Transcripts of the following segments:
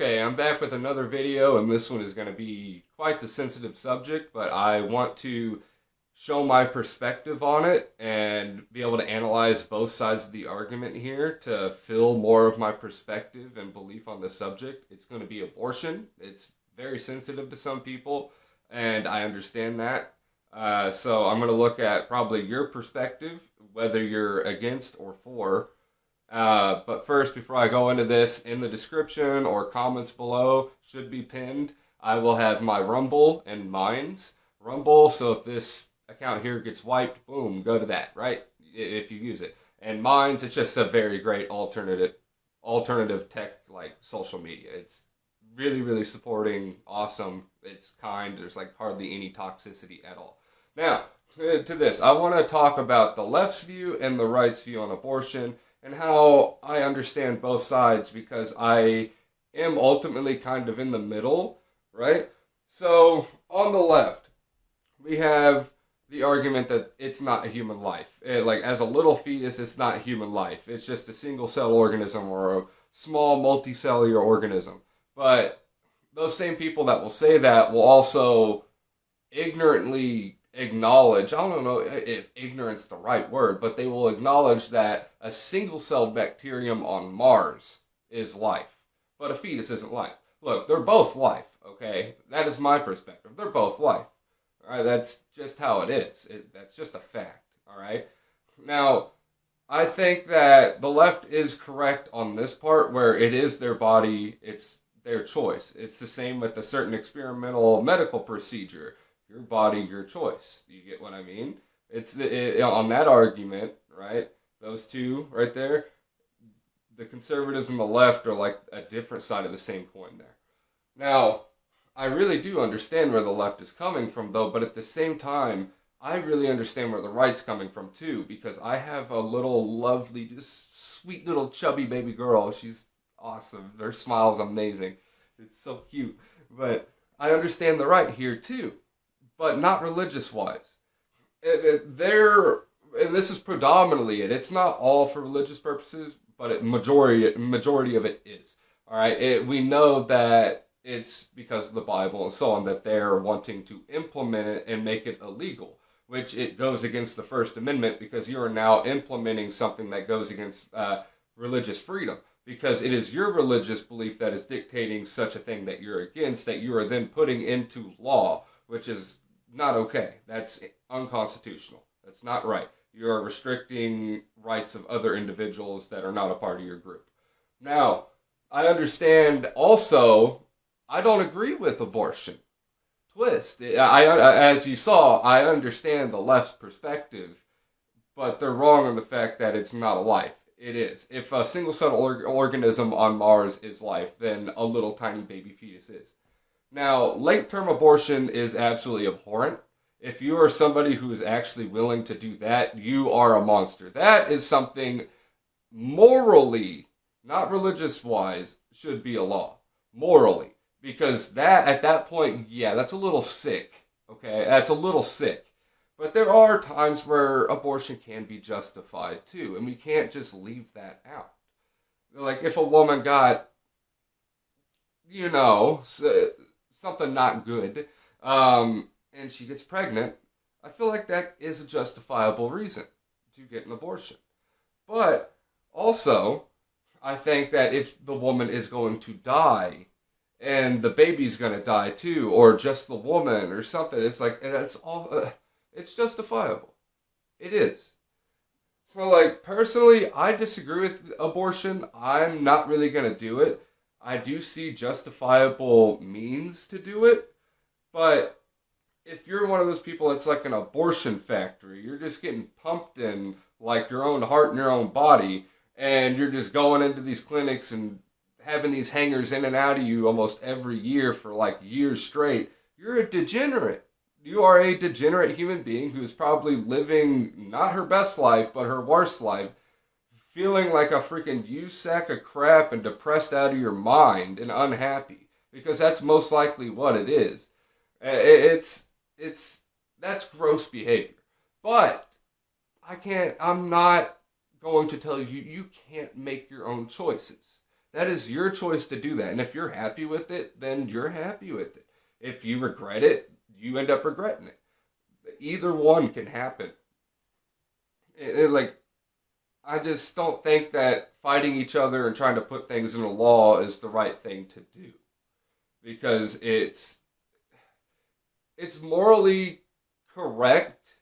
Okay, I'm back with another video, and this one is going to be quite the sensitive subject, but I want to show my perspective on it and be able to analyze both sides of the argument here to fill more of my perspective and belief on the subject. It's going to be abortion. It's very sensitive to some people, and I understand that. So I'm going to look at probably your perspective, whether you're against or for. But first, before I go into this, in the description or comments below, should be pinned, I will have my Rumble and Minds. Rumble, so if this account here gets wiped, boom, go to that, right? If you use it. And Minds, it's just a very great alternative tech, like social media. It's really, really supporting, awesome, it's kind, there's like hardly any toxicity at all. Now, to this, I want to talk about the left's view and the right's view on abortion, and how I understand both sides, because I am ultimately kind of in the middle, right? So, on the left, we have the argument that it's not a human life. Like, as a little fetus, it's not human life. It's just a single-cell organism or a small multicellular organism. But those same people that will say that will also ignorantly acknowledge, I don't know if ignorance is the right word, but they will acknowledge that a single-celled bacterium on Mars is life, but a fetus isn't life. Look, they're both life, okay? That is my perspective. They're both life. All right, that's just how it is. That's just a fact, all right? Now, I think that the left is correct on this part, where it is their body, it's their choice. It's the same with a certain experimental medical procedure. Your body, your choice. You get what I mean? On that argument, right? Those two right there, the conservatives and the left are like a different side of the same coin there. Now, I really do understand where the left is coming from, though, but at the same time, I really understand where the right's coming from, too, because I have a little lovely, just sweet little chubby baby girl. She's awesome. Her smile's amazing. It's so cute. But I understand the right here, too. But not religious-wise. And this is predominantly it. It's not all for religious purposes, but majority of it is. All right. We know that it's because of the Bible and so on that they're wanting to implement it and make it illegal, which it goes against the First Amendment, because you are now implementing something that goes against religious freedom, because it is your religious belief that is dictating such a thing that you're against, that you are then putting into law, which is not okay. That's unconstitutional. That's not right. You are restricting rights of other individuals that are not a part of your group. Now, I understand also, I don't agree with abortion. Twist. As you saw, I understand the left's perspective, but they're wrong on the fact that it's not a life. It is. If a single-cell organism on Mars is life, then a little tiny baby fetus is. Now, late-term abortion is absolutely abhorrent. If you are somebody who is actually willing to do that, you are a monster. That is something morally, not religious-wise, should be a law. Morally. Because that, at that point, yeah, that's a little sick. Okay, that's a little sick. But there are times where abortion can be justified, too. And we can't just leave that out. Like, if a woman got, something not good, and she gets pregnant, I feel like that is a justifiable reason to get an abortion. But also, I think that if the woman is going to die, and the baby's going to die too, or just the woman or something, it's like, that's all, it's justifiable. It is. So, like, personally, I disagree with abortion. I'm not really going to do it. I do see justifiable means to do it, but if you're one of those people that's like an abortion factory, you're just getting pumped in like your own heart and your own body, and you're just going into these clinics and having these hangers in and out of you almost every year for like years straight, you're a degenerate. You are a degenerate human being who's probably living not her best life, but her worst life, feeling like a freaking used sack of crap and depressed out of your mind and unhappy, because that's most likely what it is. That's gross behavior. But I'm not going to tell you, you can't make your own choices. That is your choice to do that. And if you're happy with it, then you're happy with it. If you regret it, you end up regretting it. Either one can happen. Like, I just don't think that fighting each other and trying to put things in a law is the right thing to do, because it's morally correct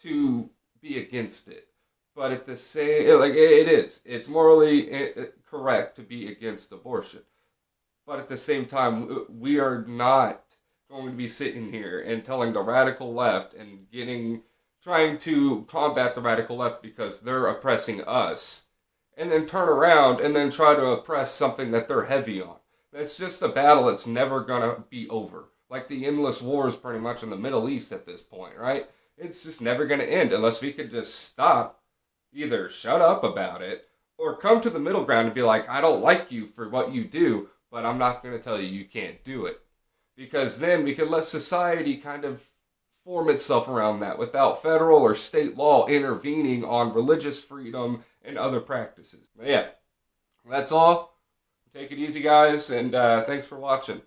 to be against it, but at the same, like, it is, it's morally correct to be against abortion, but at the same time, we are not going to be sitting here and telling the radical left and trying to combat the radical left because they're oppressing us, and then turn around and then try to oppress something that they're heavy on. That's just a battle that's never gonna be over. Like the endless wars pretty much in the Middle East at this point, right? It's just never gonna end unless we could just stop, either shut up about it, or come to the middle ground and be like, I don't like you for what you do, but I'm not gonna tell you you can't do it. Because then we could let society kind of form itself around that without federal or state law intervening on religious freedom and other practices. But yeah, that's all. Take it easy, guys, and thanks for watching.